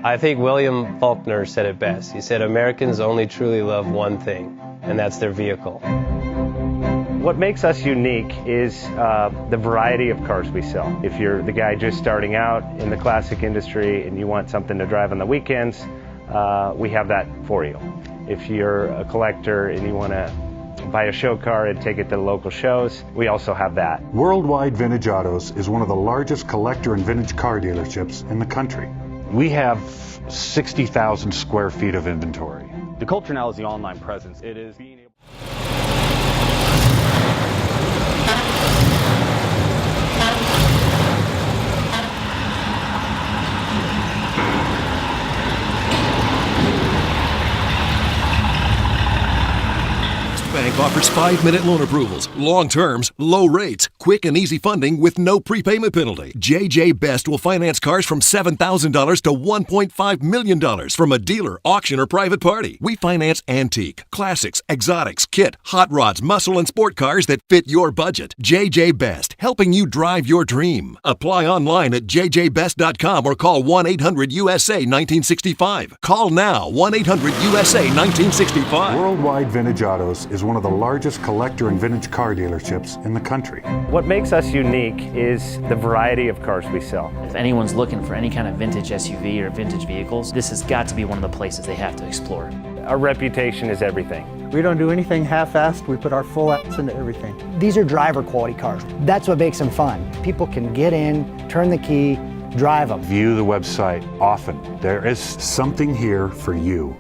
I think William Faulkner said it best. He said, Americans only truly love one thing, and that's their vehicle. What makes us unique is the variety of cars we sell. If you're the guy just starting out in the classic industry and you want something to drive on the weekends, we have that for you. If you're a collector and you want to buy a show car and take it to the local shows, we also have that. Worldwide Vintage Autos is one of the largest collector and vintage car dealerships in the country. We have 60,000 square feet of inventory. The culture now is the online presence. It is being able... Bank offers 5-minute loan approvals, long terms, low rates, quick and easy funding with no prepayment penalty. JJ Best will finance cars from $7,000 to $1.5 million from a dealer, auction, or private party. We finance antique, classics, exotics, kit, hot rods, muscle, and sport cars that fit your budget. JJ Best, helping you drive your dream. Apply online at jjbest.com or call 1-800-USA-1965. Call now, 1-800-USA-1965. Worldwide Vintage Autos is one of the largest collector and vintage car dealerships in the country. What makes us unique is the variety of cars we sell. If anyone's looking for any kind of vintage SUV or vintage vehicles, this has got to be one of the places they have to explore. Our reputation is everything. We don't do anything half-assed. We put our full ass into everything. These are driver quality cars. That's what makes them fun. People can get in, turn the key, drive them. View the website often. There is something here for you.